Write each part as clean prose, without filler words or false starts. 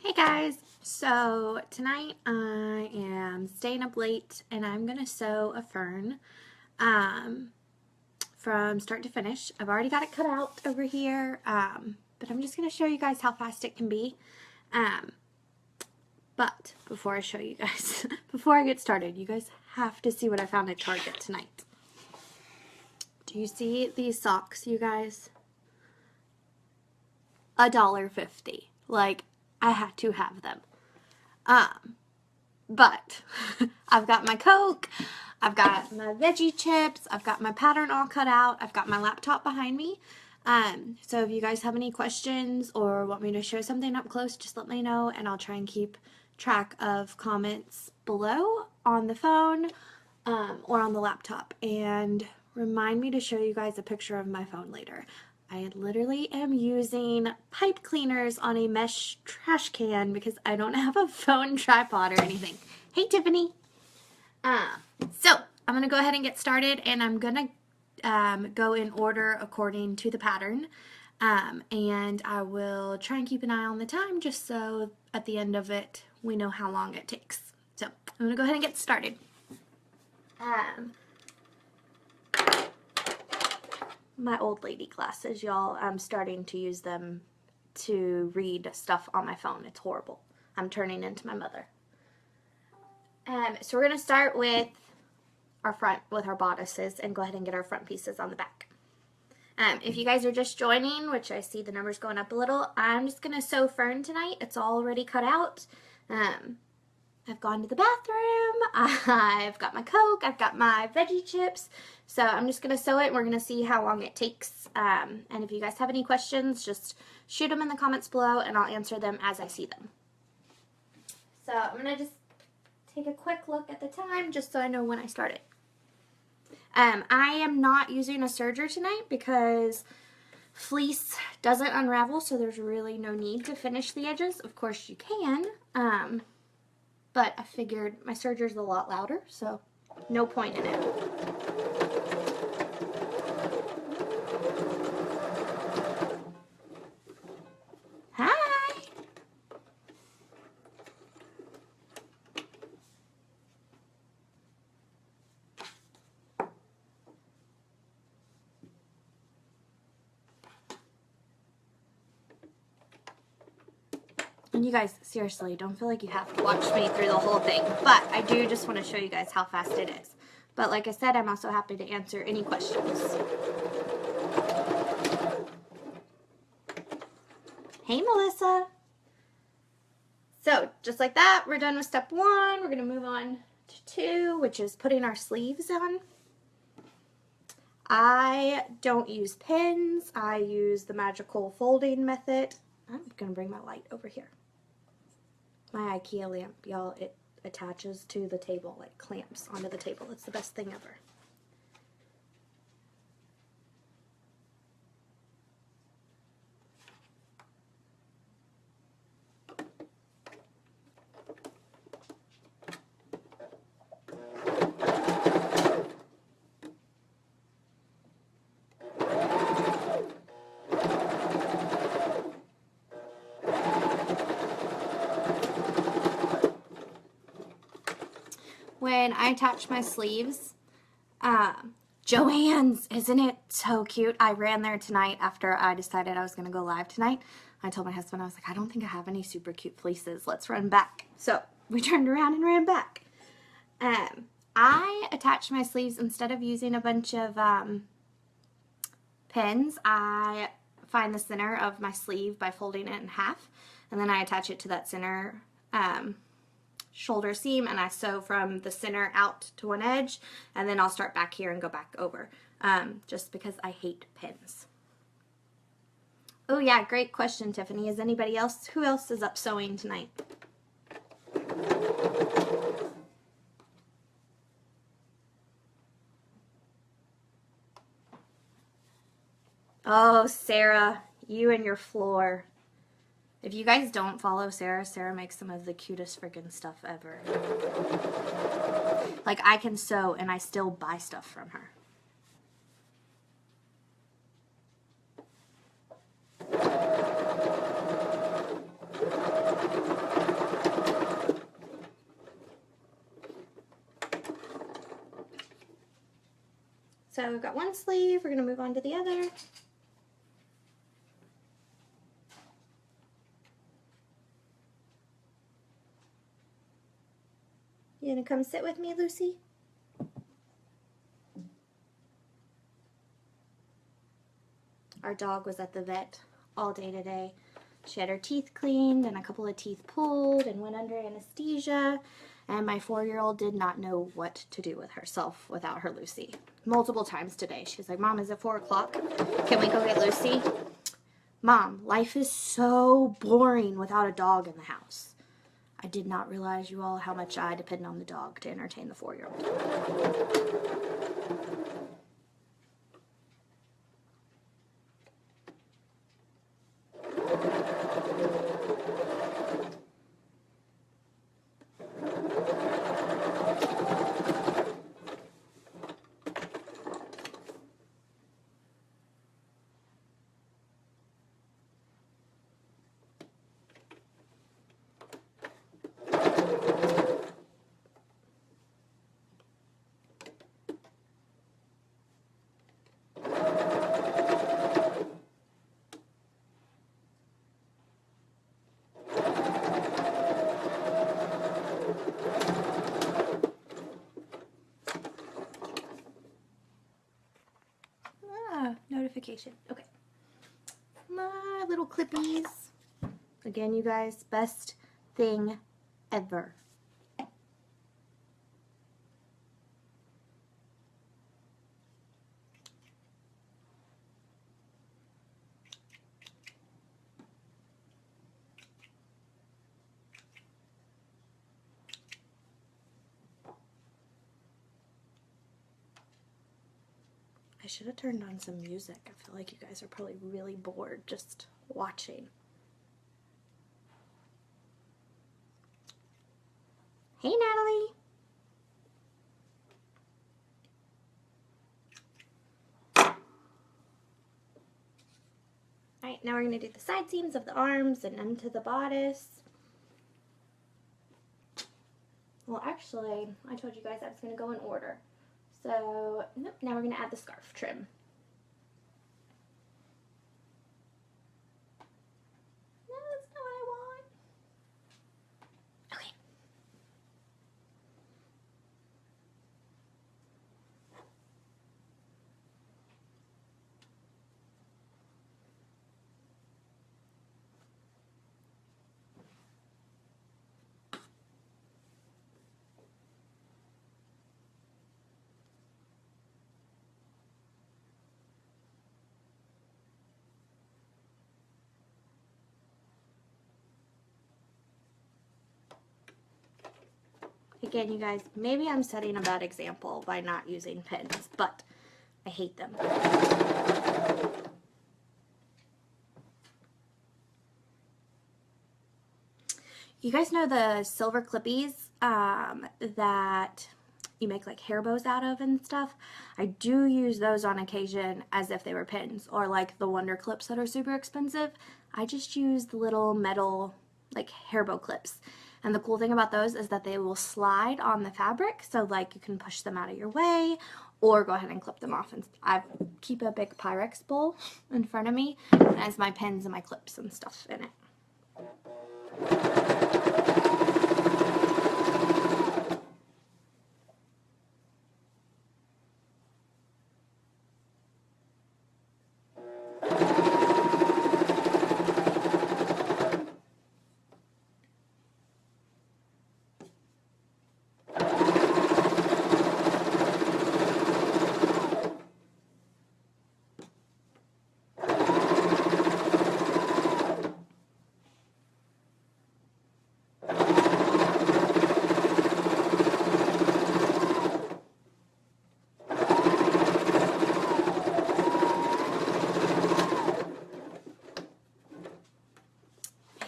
Hey guys, so tonight I am staying up late and I'm going to sew a fern from start to finish. I've already got it cut out over here, but I'm just going to show you guys how fast it can be. But before I show you guys, before I get started, you guys have to see what I found at Target tonight. Do you see these socks, you guys? $1.50. Like, I had to have them. But I've got my Coke, I've got my veggie chips, I've got my pattern all cut out, I've got my laptop behind me. So if you guys have any questions or want me to show something up close, just let me know and I'll try and keep track of comments below on the phone or on the laptop. And remind me to show you guys a picture of my phone later. I literally am using pipe cleaners on a mesh trash can because I don't have a phone tripod or anything. Hey, Tiffany. So I'm going to go ahead and get started, and I'm going to go in order according to the pattern. And I will try and keep an eye on the time just so at the end of it we know how long it takes. So I'm going to go ahead and get started. My old lady glasses, y'all. I'm starting to use them to read stuff on my phone. It's horrible. I'm turning into my mother. So we're going to start with our front, with our bodices, and go ahead and get our front pieces on the back. If you guys are just joining, which I see the numbers going up a little, I'm just going to sew Fern tonight. It's already cut out. I've gone to the bathroom, I've got my Coke, I've got my veggie chips, so I'm just going to sew it and we're going to see how long it takes, and if you guys have any questions, just shoot them in the comments below and I'll answer them as I see them. So I'm going to just take a quick look at the time just so I know when I started. I am not using a serger tonight because fleece doesn't unravel, so there's really no need to finish the edges. Of course you can, but I figured my serger's a lot louder, so no point in it. Hi! And you guys, seriously, don't feel like you have to watch me through the whole thing. But I do just want to show you guys how fast it is. But like I said, I'm also happy to answer any questions. Hey, Melissa. So just like that, we're done with step 1. We're going to move on to 2, which is putting our sleeves on. I don't use pins. I use the magical folding method. I'm going to bring my light over here. My IKEA lamp, y'all, it attaches to the table, like clamps onto the table. It's the best thing ever. When I attach my sleeves, Joann's, isn't it so cute? I ran there tonight after I decided I was going to go live tonight. I told my husband, I was like, I don't think I have any super cute fleeces. Let's run back. So we turned around and ran back. I attach my sleeves instead of using a bunch of pins. I find the center of my sleeve by folding it in half, and then I attach it to that center shoulder seam, and I sew from the center out to one edge, and then I'll start back here and go back over, just because I hate pins. Oh yeah, great question, Tiffany. Is anybody else, who else is up sewing tonight? Oh, Sarah, you and your floor. If you guys don't follow Sarah, Sarah makes some of the cutest freaking stuff ever. Like, I can sew and I still buy stuff from her. So we've got one sleeve. We're going to move on to the other. You going to come sit with me, Lucy? Our dog was at the vet all day today. She had her teeth cleaned and a couple of teeth pulled and went under anesthesia. And my 4-year-old did not know what to do with herself without her Lucy. Multiple times today. She's like, Mom, is it 4 o'clock? Can we go get Lucy? Mom, life is so boring without a dog in the house. I did not realize, you all, how much I depend on the dog to entertain the 4-year-old. Notification. Okay. My little clippies. Again, you guys, best thing ever. I should have turned on some music. I feel like you guys are probably really bored just watching. Hey, Natalie. Alright, now we're going to do the side seams of the arms and into the bodice. Well, actually, I told you guys I was going to go in order. So, nope, now we're going to add the scarf trim. No, that's not what I want. Okay. Again, you guys, maybe I'm setting a bad example by not using pins, but I hate them. You guys know the silver clippies that you make like hair bows out of and stuff? I do use those on occasion as if they were pins, or like the Wonder clips that are super expensive. I just use the little metal like hair bow clips. And the cool thing about those is that they will slide on the fabric, so like you can push them out of your way or go ahead and clip them off. And I keep a big Pyrex bowl in front of me as my pins and my clips and stuff in it.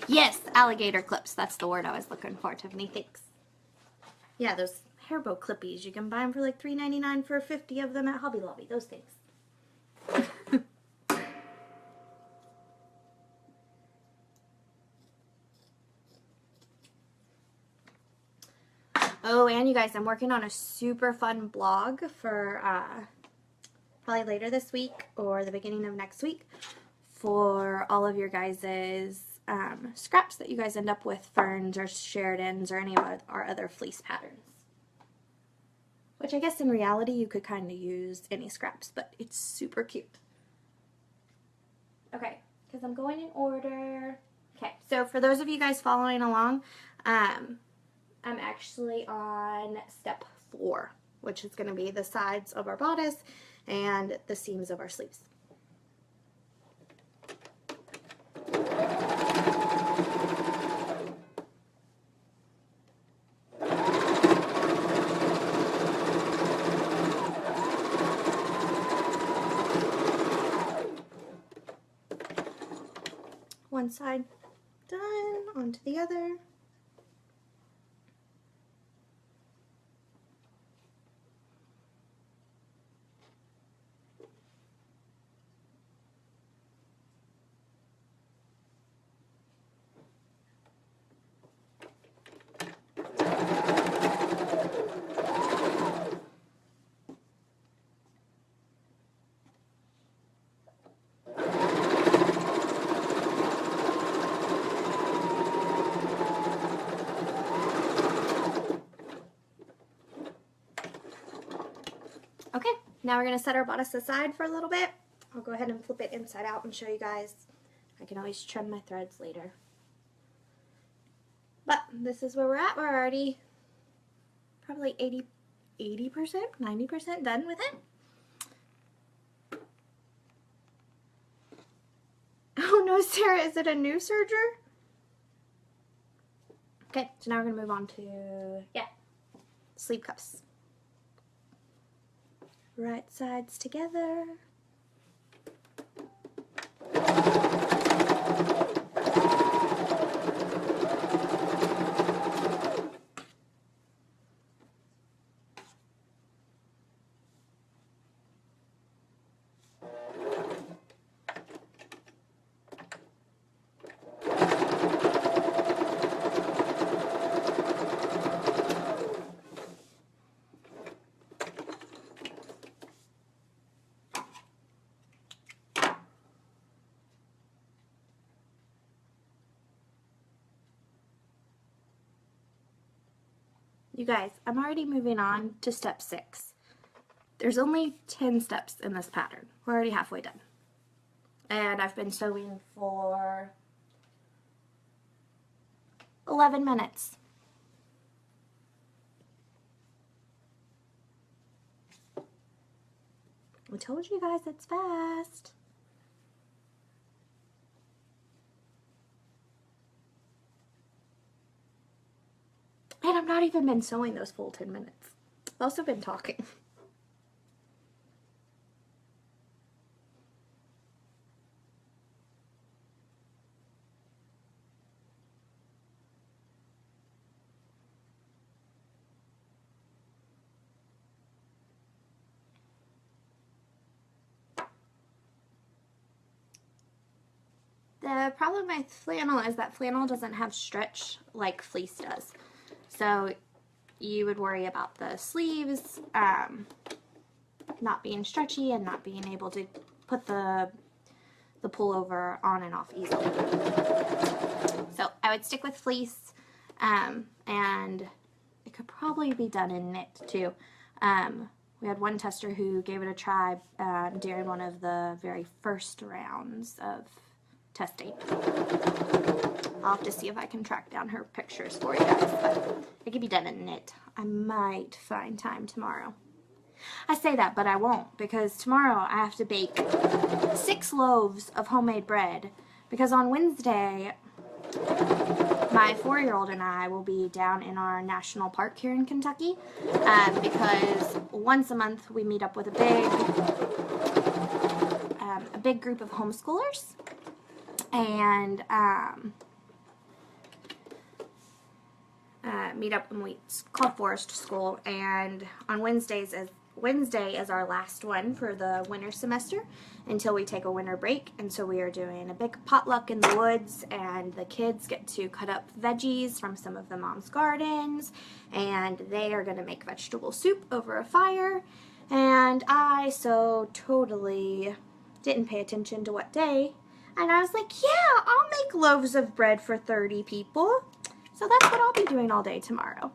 Yes, alligator clips. That's the word I was looking for, Tiffany. Thanks. Yeah, those hair bow clippies. You can buy them for like $3.99 for 50 of them at Hobby Lobby. Those things. Oh, and you guys, I'm working on a super fun blog for probably later this week or the beginning of next week for all of your guys's scraps that you guys end up with, Ferns or Sheridans or any of our other fleece patterns. Which I guess in reality you could kind of use any scraps, but it's super cute. Okay, because I'm going in order. Okay, so for those of you guys following along, I'm actually on step 4, which is going to be the sides of our bodice and the seams of our sleeves. One side done, onto the other. Okay, now we're going to set our bodice aside for a little bit. I'll go ahead and flip it inside out and show you guys. I can always trim my threads later. But this is where we're at. We're already probably 80%, 90% done with it. Oh no, Sarah, is it a new serger? Okay, so now we're going to move on to, sleeve cuffs. Right sides together. You guys, I'm already moving on to step 6. There's only 10 steps in this pattern. We're already halfway done. And I've been sewing for 11 minutes. I told you guys it's fast. And I've not even been sewing those full 10 minutes. I've also been talking. The problem with flannel is that flannel doesn't have stretch like fleece does. So you would worry about the sleeves not being stretchy and not being able to put the pullover on and off easily. So I would stick with fleece, and it could probably be done in knit too. We had one tester who gave it a try during one of the very first rounds of testing. I'll have to see if I can track down her pictures for you guys, but it could be done in knit. I might find time tomorrow. I say that, but I won't, because tomorrow I have to bake 6 loaves of homemade bread, because on Wednesday my 4-year-old and I will be down in our national park here in Kentucky, because once a month we meet up with a big group of homeschoolers, and meet up and it's called Forest School, and on Wednesday is our last one for the winter semester until we take a winter break. And so we are doing a big potluck in the woods, and the kids get to cut up veggies from some of the mom's gardens, and they are going to make vegetable soup over a fire, And I so totally didn't pay attention to what day. And I was like, yeah, I'll make loaves of bread for 30 people. So that's what I'll be doing all day tomorrow.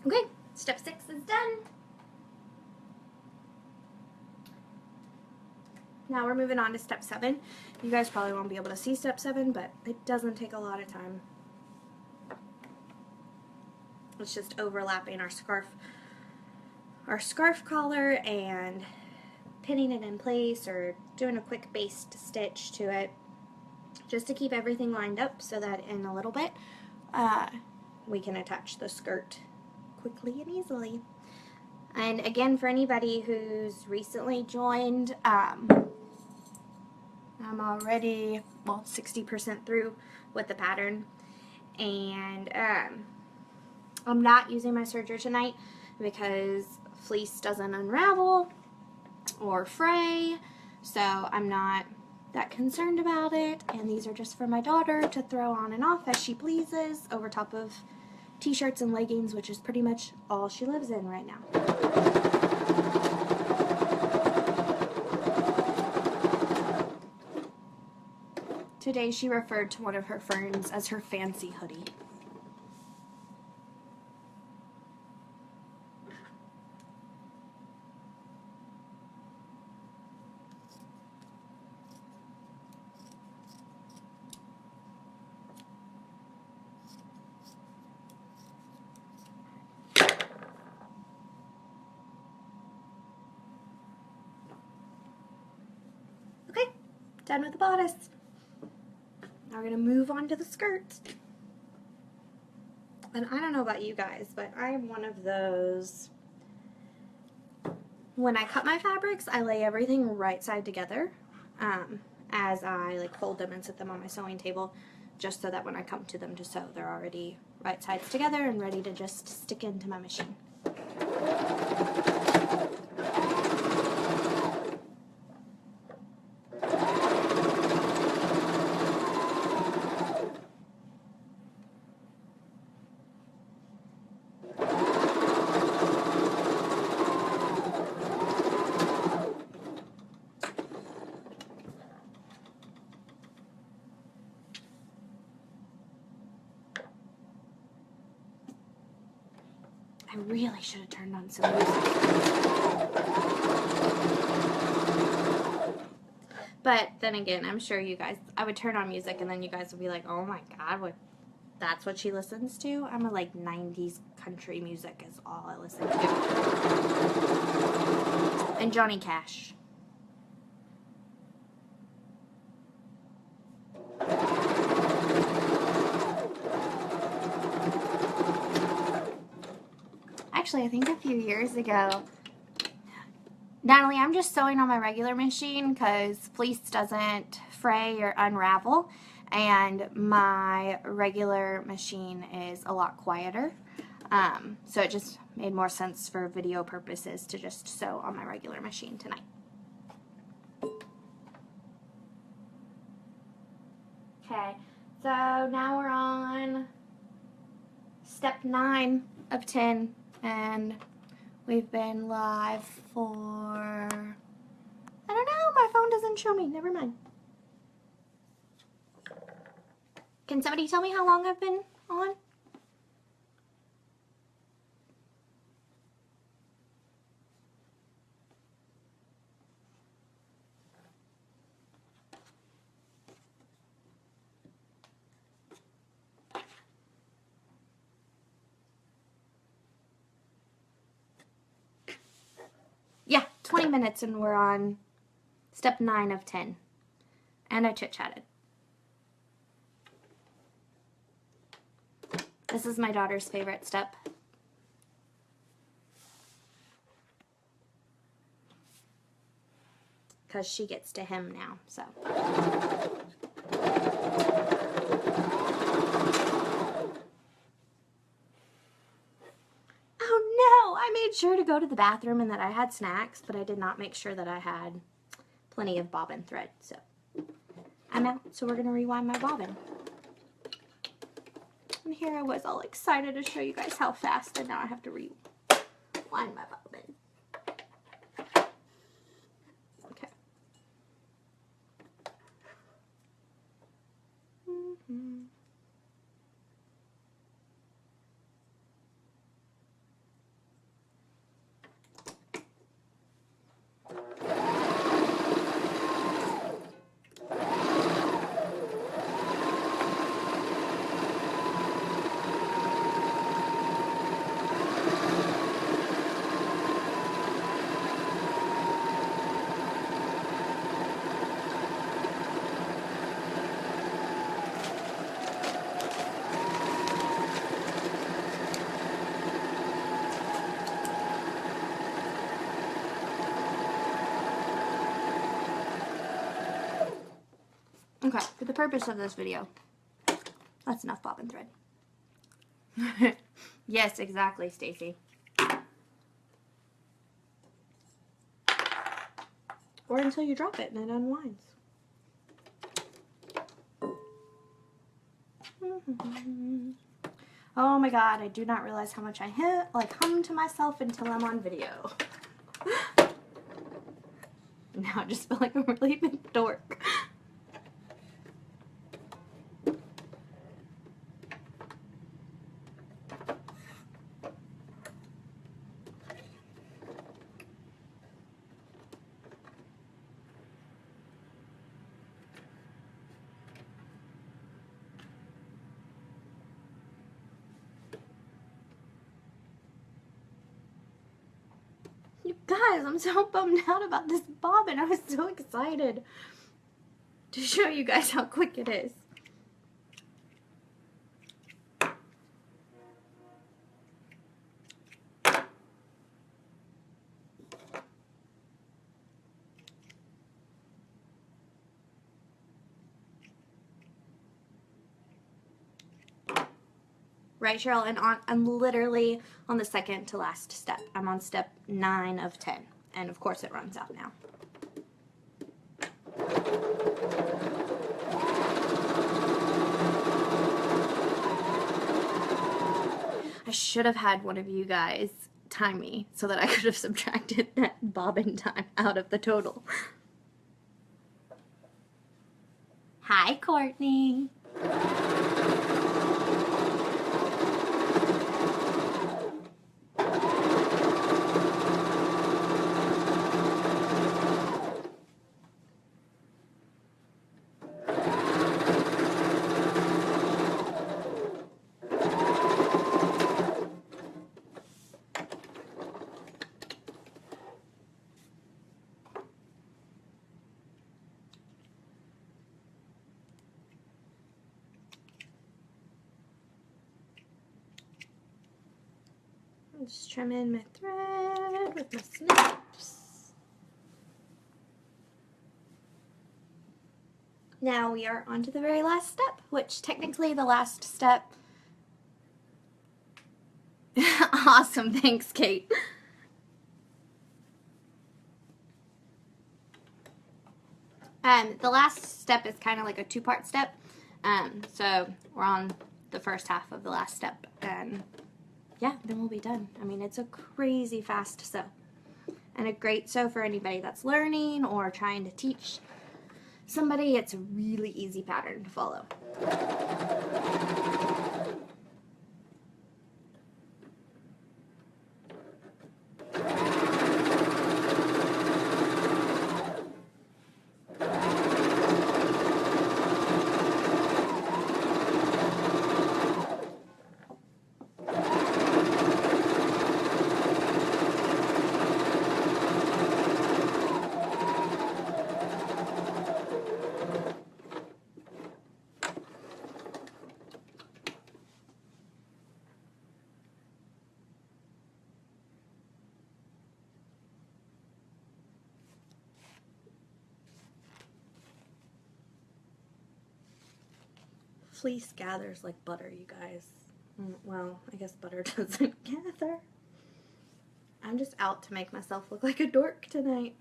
Okay, step 6 is done. Now we're moving on to step 7. You guys probably won't be able to see step 7, but it doesn't take a lot of time. It's just overlapping our scarf collar and pinning it in place or doing a quick baste stitch to it just to keep everything lined up so that in a little bit we can attach the skirt quickly and easily. And again, for anybody who's recently joined, I'm already, well, 60% through with the pattern, and I'm not using my serger tonight because fleece doesn't unravel or fray, so I'm not that concerned about it, and these are just for my daughter to throw on and off as she pleases over top of t-shirts and leggings, which is pretty much all she lives in right now. Today she referred to one of her ferns as her fancy hoodie. Okay, done with the bodice. Now we're going to move on to the skirt. And I don't know about you guys, but I'm one of those, when I cut my fabrics, I lay everything right side together as I like fold them and set them on my sewing table, just so that when I come to them to sew, they're already right sides together and ready to just stick into my machine. I really should have turned on some music. But then again, I'm sure you guys, I would turn on music and then you guys would be like, oh my god, that's what she listens to? I'm a like 90s country music is all I listen to. And Johnny Cash. Actually, I think a few years ago, Natalie, I'm just sewing on my regular machine because fleece doesn't fray or unravel, and my regular machine is a lot quieter, so it just made more sense for video purposes to just sew on my regular machine tonight. Okay, so now we're on step 9 of 10, and we've been live for, I don't know, my phone doesn't show me, never mind. Can somebody tell me how long I've been on? Yeah, 20 minutes and we're on step 9 of 10. And I chit-chatted. This is my daughter's favorite step. Because she gets to hem now, so. Oh no, I made sure to go to the bathroom and that I had snacks, but I did not make sure that I had plenty of bobbin thread, so. I'm out, so we're going to rewind my bobbin. And here I was all excited to show you guys how fast, and now I have to rewind my bobbin. Okay. Okay, for the purpose of this video, that's enough bobbin thread. Yes, exactly, Stacy. Or until you drop it and it unwinds. Oh my god, I do not realize how much I hum to myself until I'm on video. Now I just feel like a really big dork. You guys, I'm so bummed out about this bobbin. I was so excited to show you guys how quick it is. Right, Cheryl? And I'm literally on the second to last step. I'm on step 9 of 10. And of course it runs out now. I should have had one of you guys time me so that I could have subtracted that bobbin time out of the total. Hi, Courtney. Just trim in my thread with my snips. Now we are on to the very last step, which technically the last step. Awesome, thanks, Kate. The last step is kind of like a 2-part step. So we're on the first half of the last step, and yeah, then we'll be done. I mean, it's a crazy fast sew, and a great sew for anybody that's learning or trying to teach somebody. It's a really easy pattern to follow. Fleece gathers like butter, you guys. Well, I guess butter doesn't gather. I'm just out to make myself look like a dork tonight.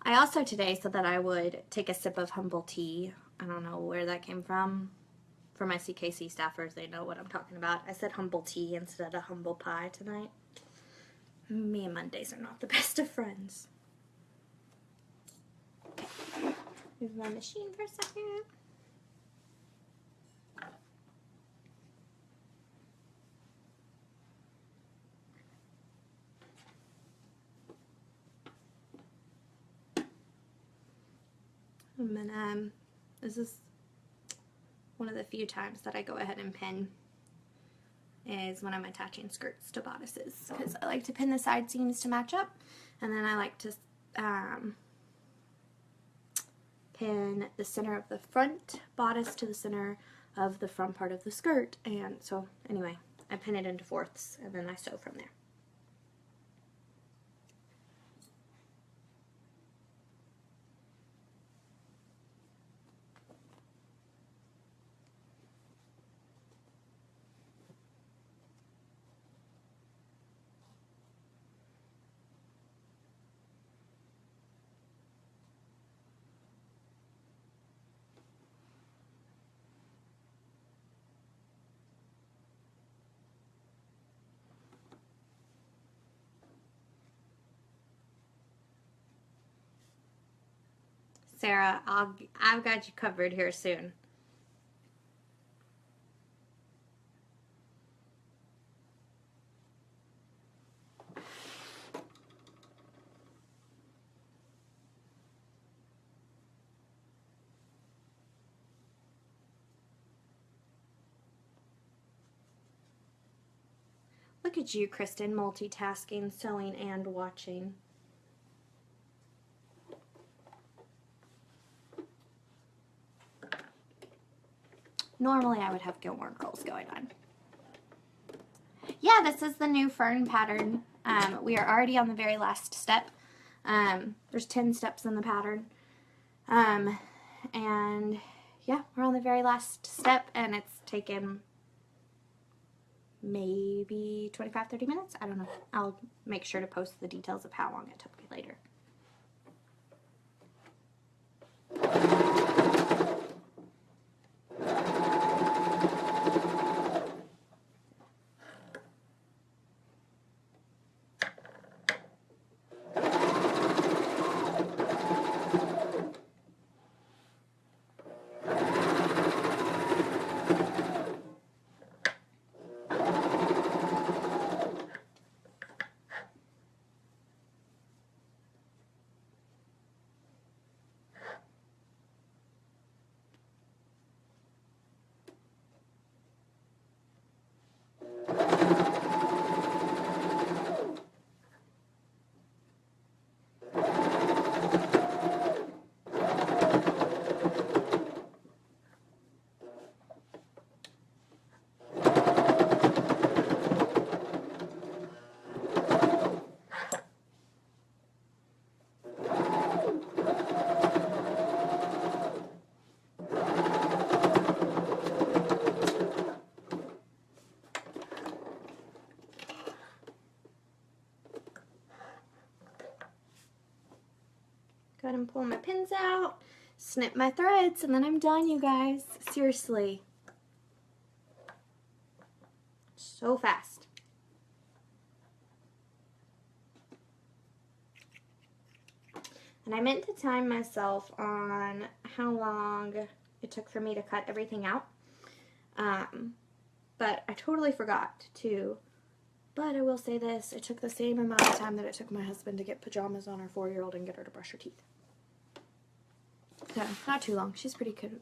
I also today said that I would take a sip of humble tea. I don't know where that came from. For my CKC staffers, they know what I'm talking about. I said humble tea instead of humble pie tonight. Me and Mondays are not the best of friends. Okay, move my machine for a second. And then this is one of the few times that I go ahead and pin is when I'm attaching skirts to bodices, because I like to pin the side seams to match up, and then I like to pin the center of the front bodice to the center of the front part of the skirt, and so anyway, I pin it into fourths and then I sew from there. Sarah, I've got you covered here soon. Look at you, Kristen, multitasking, sewing, and watching. Normally I would have Gilmore Girls going on. Yeah, this is the new Fern pattern. We are already on the very last step. There's 10 steps in the pattern. And yeah, we're on the very last step, and it's taken maybe 25-30 minutes. I don't know. I'll make sure to post the details of how long it took me later. Go ahead and pull my pins out, snip my threads, and then I'm done, you guys. Seriously. So fast. And I meant to time myself on how long it took for me to cut everything out. But I totally forgot to. But I will say this, it took the same amount of time that it took my husband to get pajamas on our 4-year-old and get her to brush her teeth. So, not too long. She's pretty good.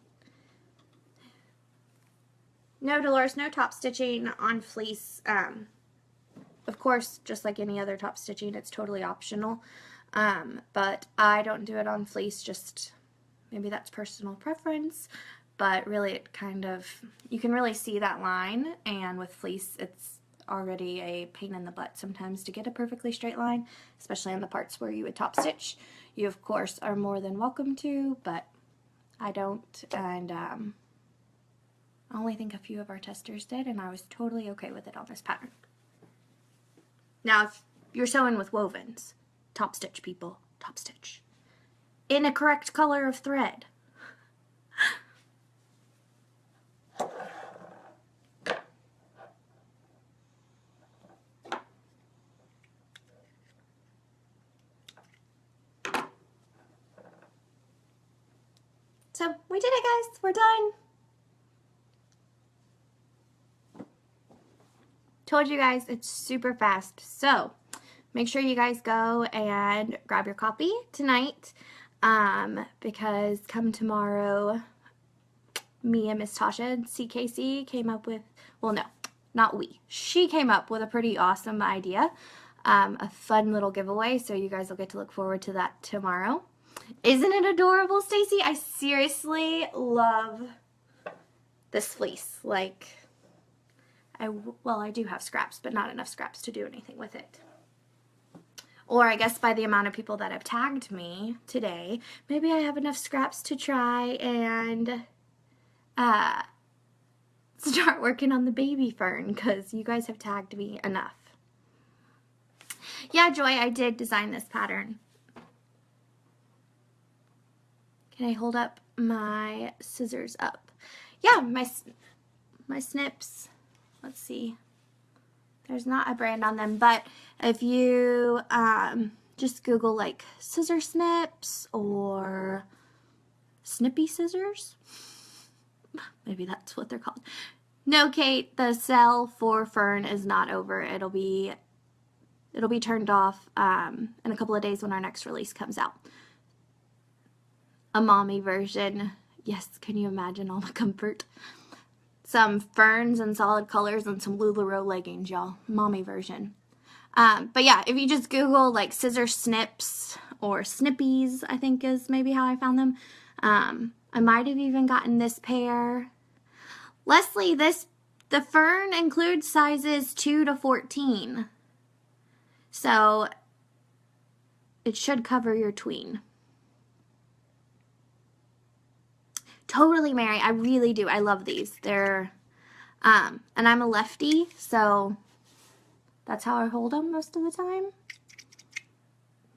No, Dolores, no top stitching on fleece. Of course, just like any other top stitching, it's totally optional. But I don't do it on fleece, just maybe that's personal preference. But really, it kind of, you can really see that line, and with fleece, it's already a pain in the butt sometimes to get a perfectly straight line, especially on the parts where you would top stitch. You, of course, are more than welcome to, but I don't, and I only think a few of our testers did, and I was totally okay with it on this pattern. Now, if you're sewing with wovens, top stitch, people, top stitch. In a correct color of thread. So, we did it, guys. We're done. Told you guys it's super fast. So, make sure you guys go and grab your copy tonight, because come tomorrow, me and Miss Tasha at CKC came up with, well, no, not we. She came up with a pretty awesome idea, a fun little giveaway, so you guys will get to look forward to that tomorrow. Isn't it adorable, Stacy? I seriously love this fleece. Like, I do have scraps, but not enough scraps to do anything with it. Or I guess by the amount of people that have tagged me today, maybe I have enough scraps to try and start working on the baby fern, because you guys have tagged me enough. Yeah, Joy, I did design this pattern. Can I hold up my scissors up? Yeah, my snips. Let's see. There's not a brand on them, but if you just Google like scissor snips or snippy scissors, maybe that's what they're called. No, Kate, the sale for Fern is not over. It'll be turned off in a couple of days when our next release comes out. A mommy version. Yes, can you imagine all the comfort? Some ferns and solid colors and some LuLaRoe leggings, y'all. Mommy version. But yeah, if you just Google like scissor snips or snippies, I think is maybe how I found them. I might have even gotten this pair. Leslie, the Fern includes sizes 2 to 14. So it should cover your tween. Totally, Mary. I really do. I love these. They're, and I'm a lefty, so that's how I hold them most of the time.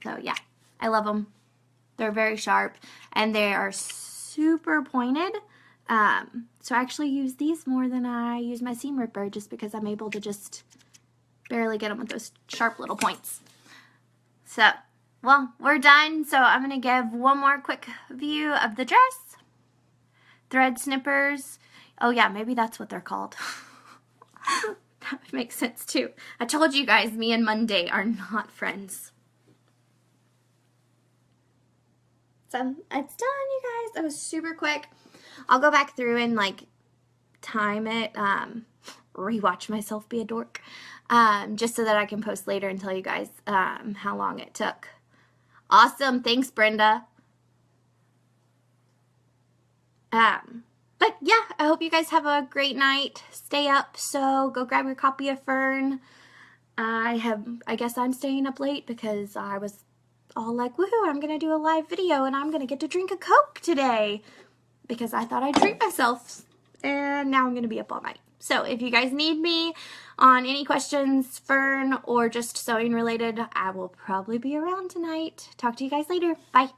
So yeah, I love them. They're very sharp, and they are super pointed. So I actually use these more than I use my seam ripper, just because I'm able to just barely get them with those sharp little points. So, well, we're done. So I'm going to give one more quick view of the dress. Thread snippers. Oh yeah, maybe that's what they're called. That would make sense too. I told you guys, me and Monday are not friends. So it's done, you guys. That was super quick. I'll go back through and like time it, rewatch myself be a dork, just so that I can post later and tell you guys how long it took. Awesome. Thanks, Brenda. But yeah, I hope you guys have a great night. Stay up, so go grab your copy of Fern. I guess I'm staying up late because I was all like, woohoo, I'm gonna do a live video and I'm gonna get to drink a Coke today because I thought I'd treat myself, and now I'm gonna be up all night. So if you guys need me on any questions, Fern, or just sewing related, I will probably be around tonight. Talk to you guys later. Bye.